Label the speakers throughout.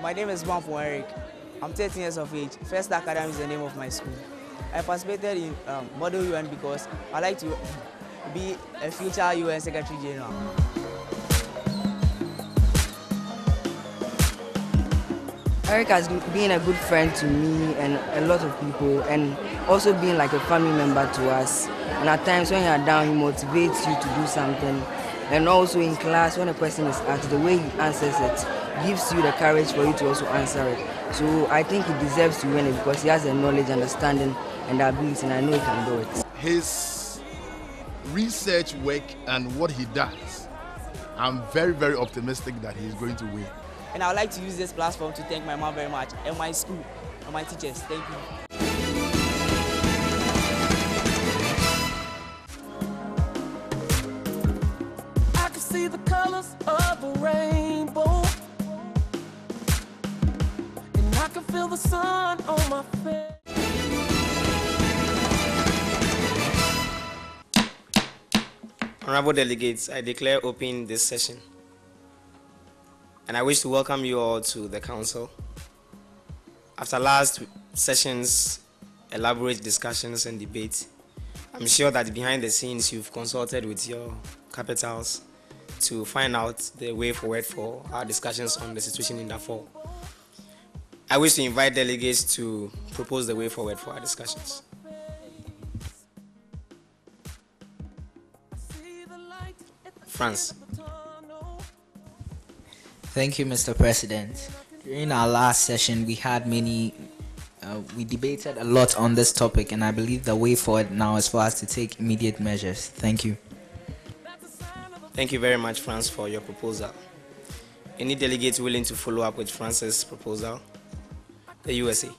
Speaker 1: My name is Bampo Eric. I'm 13 years of age. First Academy is the name of my school. I participated in Model UN because I like to be a future UN Secretary General.
Speaker 2: Eric has been a good friend to me and a lot of people, and also being like a family member to us. And at times when you are down, he motivates you to do something. And also in class, when a question is asked, the way he answers it gives you the courage for you to also answer it. So I think he deserves to win it because he has the knowledge, understanding, and the ability, and I know he can do it.
Speaker 3: His research work and what he does, I'm very, very optimistic that he's going to win.
Speaker 1: And I would like to use this platform to thank my mom very much, and my school, and my teachers. Thank you.
Speaker 4: I can see the colors of a rainbow, and I can feel the sun on my face.
Speaker 5: Honorable delegates, I declare open this session. And I wish to welcome you all to the council. After last session's elaborate discussions and debates, I'm sure that behind the scenes you've consulted with your capitals to find out the way forward for our discussions on the situation in Darfur. I wish to invite delegates to propose the way forward for our discussions. France.
Speaker 6: Thank you, Mr. President. During our last session, we debated a lot on this topic, and I believe the way forward now is for us to take immediate measures. Thank you.
Speaker 5: Thank you very much, France, for your proposal. Any delegates willing to follow up with France's proposal? The USA.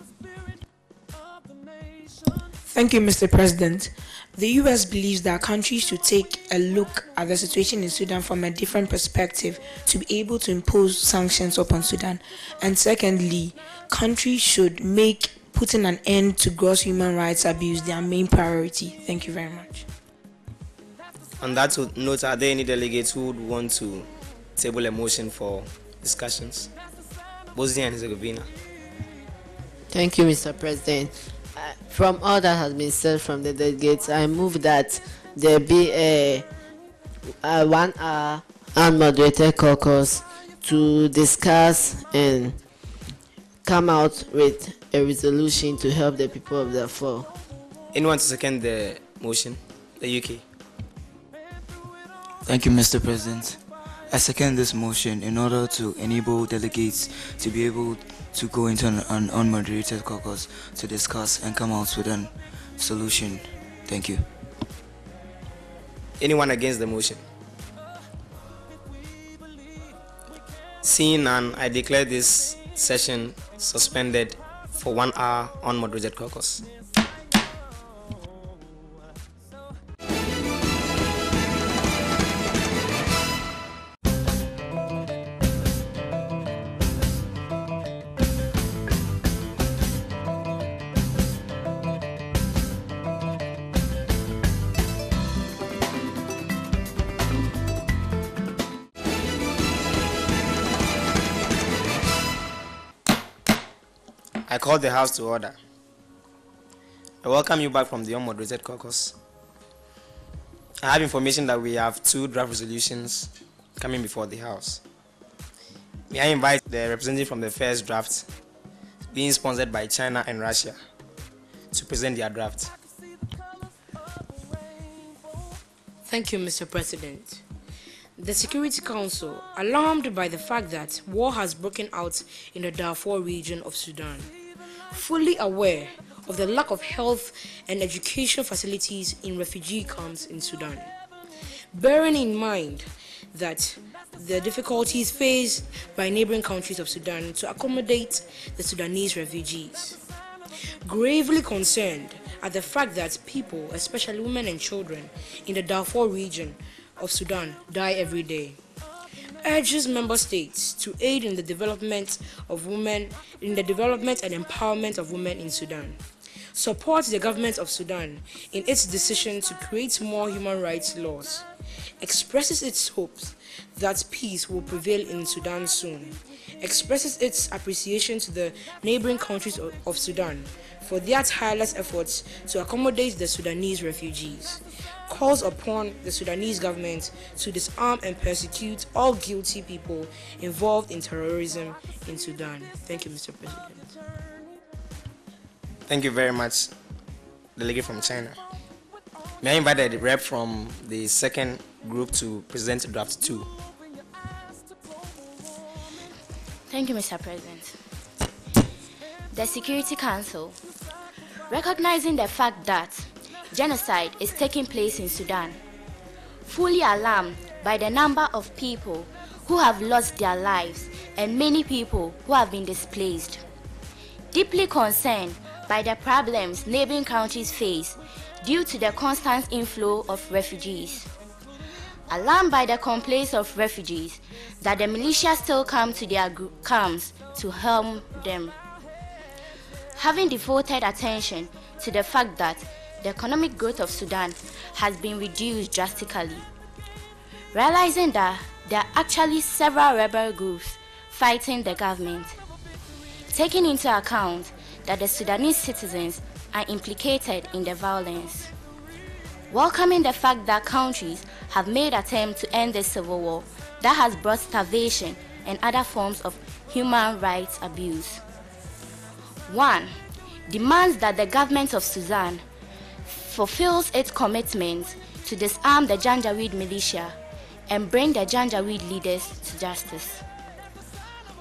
Speaker 7: Thank you, Mr. President. The US believes that countries should take a look at the situation in Sudan from a different perspective to be able to impose sanctions upon Sudan. And secondly, countries should make putting an end to gross human rights abuse their main priority. Thank you very much.
Speaker 5: On that note, are there any delegates who would want to table a motion for discussions? Bosnia and Herzegovina.
Speaker 8: Thank you, Mr. President. From all that has been said from the delegates, I move that there be a 1 hour unmoderated caucus to discuss and come out with a resolution to help the people of Darfur.
Speaker 5: Anyone to second the motion? The UK.
Speaker 9: Thank you, Mr. President. I second this motion in order to enable delegates to be able to go into an unmoderated caucus to discuss and come out with a solution. Thank you.
Speaker 5: Anyone against the motion? Seeing none, I declare this session suspended for 1 hour unmoderated caucus. I call the House to order. I welcome you back from the unmoderated caucus. I have information that we have 2 draft resolutions coming before the House. May I invite the representative from the first draft, being sponsored by China and Russia, to present their draft.
Speaker 7: Thank you, Mr. President. The Security Council, alarmed by the fact that war has broken out in the Darfur region of Sudan, fully aware of the lack of health and education facilities in refugee camps in Sudan, bearing in mind that the difficulties faced by neighboring countries of Sudan to accommodate the Sudanese refugees, gravely concerned at the fact that people, especially women and children, in the Darfur region of Sudan die every day, urges member states to aid in the development of women, in the development and empowerment of women in Sudan, supports the government of Sudan in its decision to create more human rights laws, expresses its hopes that peace will prevail in Sudan soon, expresses its appreciation to the neighboring countries of Sudan for their tireless efforts to accommodate the Sudanese refugees, calls upon the Sudanese government to disarm and persecute all guilty people involved in terrorism in Sudan. Thank you, Mr. President.
Speaker 5: Thank you very much, delegate from China. May I invite the rep from the second group to present draft 2?
Speaker 10: Thank you, Mr. President. The Security Council, recognizing the fact that genocide is taking place in Sudan, fully alarmed by the number of people who have lost their lives and many people who have been displaced, deeply concerned by the problems neighboring countries face due to the constant inflow of refugees, alarmed by the complaints of refugees that the militia still come to their camps to harm them, having devoted attention to the fact that the economic growth of Sudan has been reduced drastically, realizing that there are actually several rebel groups fighting the government, taking into account that the Sudanese citizens are implicated in the violence, welcoming the fact that countries have made attempts to end the civil war that has brought starvation and other forms of human rights abuse. 1. Demands that the government of Sudan fulfills its commitment to disarm the Janjaweed militia and bring the Janjaweed leaders to justice.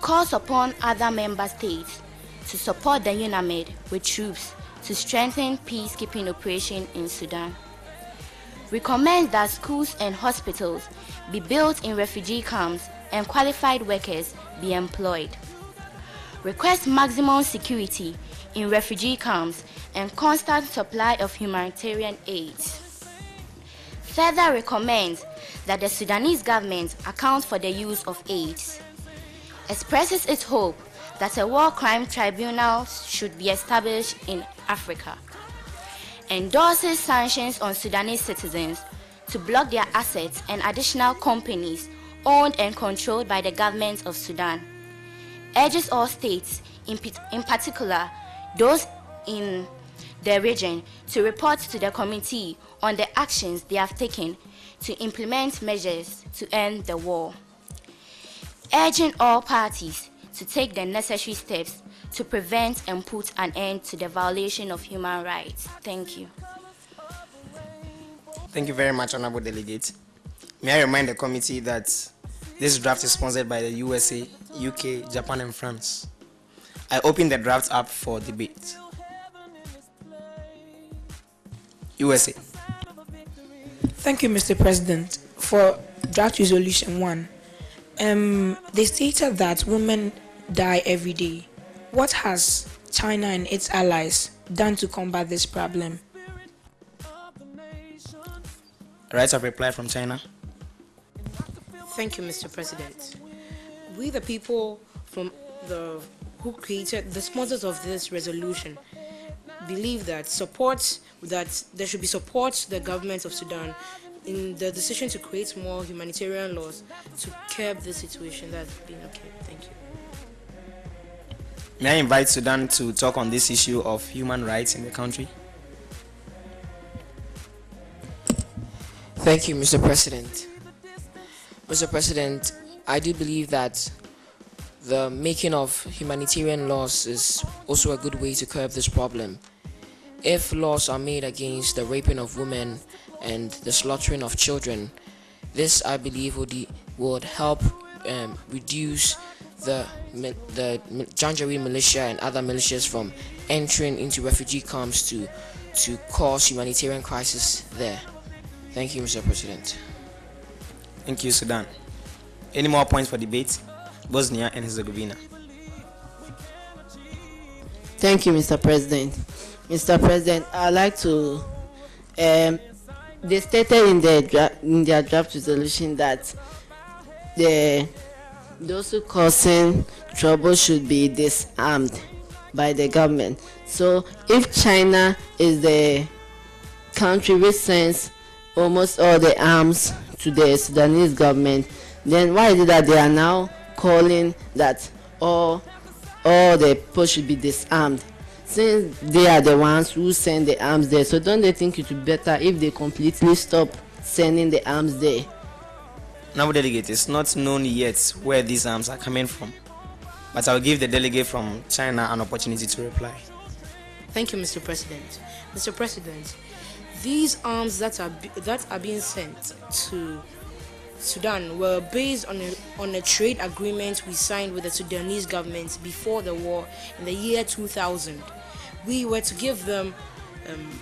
Speaker 10: Calls upon other member states to support the UNAMID with troops to strengthen peacekeeping operation in Sudan. Recommends that schools and hospitals be built in refugee camps and qualified workers be employed. Requests maximum security in refugee camps and constant supply of humanitarian aid. Further recommends that the Sudanese government account for the use of AIDS. Expresses its hope that a war crime tribunal should be established in Africa. Endorses sanctions on Sudanese citizens to block their assets and additional companies owned and controlled by the government of Sudan. Urges all states, in particular those in the region, to report to the committee on the actions they have taken to implement measures to end the war. Urging all parties to take the necessary steps to prevent and put an end to the violation of human rights. Thank you.
Speaker 5: Thank you very much, Honorable Delegate. May I remind the committee that this draft is sponsored by the USA, UK, Japan, and France. I open the draft up for debate. USA.
Speaker 7: Thank you, Mr. President. For draft resolution 1, they stated that women die every day. What has China and its allies done to combat this problem?
Speaker 5: Right of reply from China.
Speaker 7: Thank you, Mr. President. We, the people who created the sponsors of this resolution, believe that there should be support to the government of Sudan in the decision to create more humanitarian laws to curb the situation that's been okay. Thank you.
Speaker 5: May I invite Sudan to talk on this issue of human rights in the country?
Speaker 11: Thank you, Mr. President. Mr. President, I do believe that the making of humanitarian laws is also a good way to curb this problem. If laws are made against the raping of women and the slaughtering of children, this, I believe, would help reduce the Janjaweed militia and other militias from entering into refugee camps to cause humanitarian crisis there. Thank you, Mr. President.
Speaker 5: Thank you, Sudan. Any more points for debate? Bosnia and Herzegovina.
Speaker 8: Thank you, Mr. President. Mr. President, I'd like to, they stated in their draft resolution that those who causing trouble should be disarmed. by the government. So if China is the country which sends almost all the arms to the Sudanese government, then why is it that they are now calling that all the people should be disarmed, since they are the ones who send the arms there? So don't they think it would be better if they completely stop sending the arms there?
Speaker 5: Now, delegate, it's not known yet where these arms are coming from, but I'll give the delegate from China an opportunity to reply.
Speaker 7: Thank you, Mr. President. Mr. President, these arms that are being sent to Sudan were based on a trade agreement we signed with the Sudanese government before the war in the year 2000. We were to give them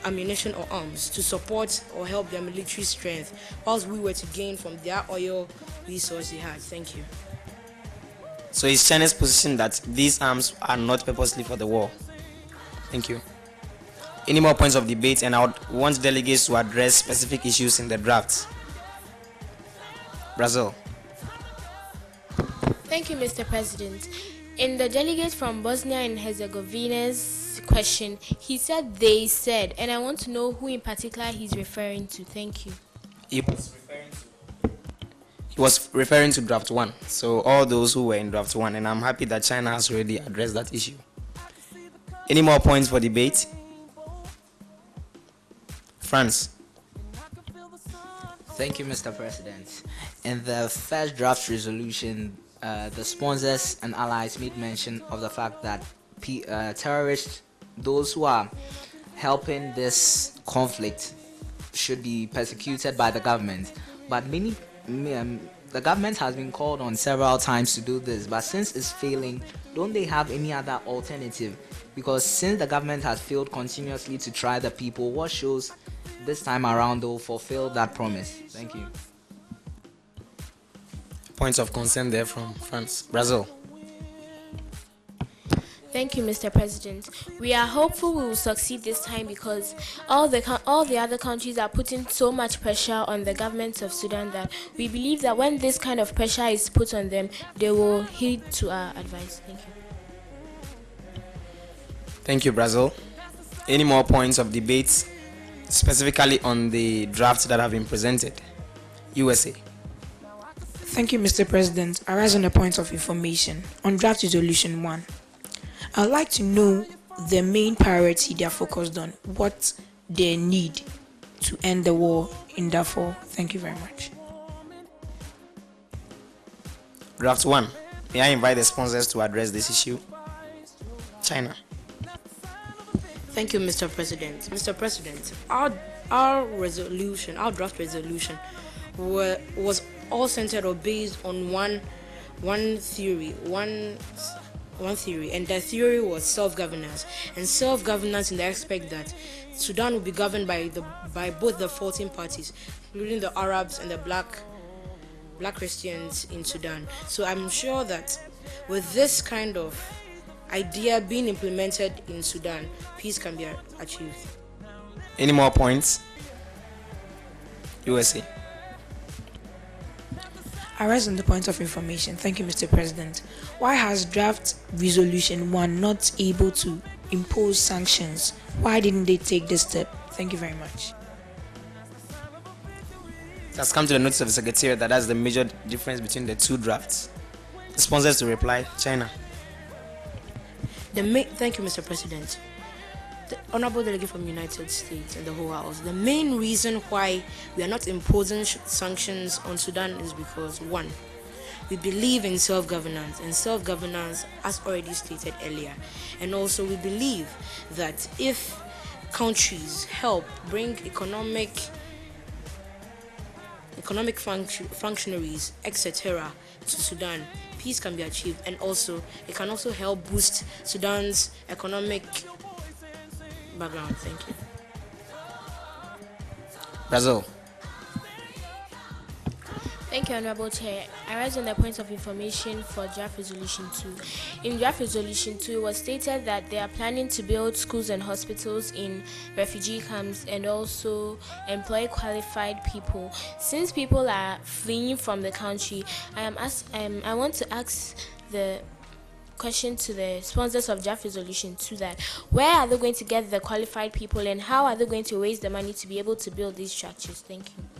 Speaker 7: ammunition or arms to support or help their military strength, whilst we were to gain from their oil resource they had. Thank you.
Speaker 5: So is China's position that these arms are not purposely for the war? Thank you. Any more points of debate? And I would want delegates to address specific issues in the draft. Brazil.
Speaker 10: Thank you, Mr. President. In the delegate from Bosnia and Herzegovina's question, he said they said, and I want to know who in particular he's referring to. Thank you.
Speaker 5: He was referring to draft 1. So all those who were in draft 1, and I'm happy that China has already addressed that issue. Any more points for debate? France.
Speaker 6: Thank you, Mr. President. In the first draft resolution, the sponsors and allies made mention of the fact that terrorists, those who are helping this conflict, should be persecuted by the government. But the government has been called on several times to do this, but since it's failing, don't they have any other alternative? Because since the government has failed continuously to try the people, what shows this time around they'll fulfill that promise? Thank you.
Speaker 5: Points of concern there from France. Brazil.
Speaker 10: Thank you, Mr. President. We are hopeful we will succeed this time because all the other countries are putting so much pressure on the government of Sudan that we believe that when this kind of pressure is put on them, they will heed to our advice. Thank you.
Speaker 5: Thank you, Brazil. Any more points of debate, specifically on the drafts that have been presented? USA.
Speaker 7: Thank you, Mr. President. I rise on the point of information on draft resolution 1. I'd like to know the main priority they are focused on, what they need to end the war in Darfur. Thank you very much.
Speaker 5: Draft 1. May I invite the sponsors to address this issue? China.
Speaker 7: Thank you, Mr. President. Mr. President, our draft resolution was all centered or based on one theory, and that theory was self-governance, and self-governance in the aspect that Sudan will be governed by both the 14 parties, including the Arabs and the black Christians in Sudan. So I'm sure that with this kind of idea being implemented in Sudan, peace can be achieved.
Speaker 5: Any more points? USA.
Speaker 7: I rise on the point of information. Thank you, Mr. President. Why has draft resolution 1 not able to impose sanctions? Why didn't they take this step? Thank you very much.
Speaker 5: It has come to the notice of the Secretariat that that's the major difference between the two drafts. The sponsors to reply, China.
Speaker 7: Thank you, Mr. President. The Honorable Delegate from the United States and the whole House, the main reason why we are not imposing sanctions on Sudan is because, 1, we believe in self-governance, and self-governance as already stated earlier. And also we believe that if countries help bring economic functionaries, etc., to Sudan, peace can be achieved, and also it can also help boost Sudan's economic background. Thank you.
Speaker 5: Brazil.
Speaker 10: Thank you, Honorable Chair. I rise on the point of information for draft resolution 2. In draft resolution 2, it was stated that they are planning to build schools and hospitals in refugee camps and also employ qualified people. Since people are fleeing from the country, I want to ask the
Speaker 12: question to the sponsors of draft resolution 2 that where are they going to get the qualified people and how are they going to raise the money to be able to build these structures? Thank you.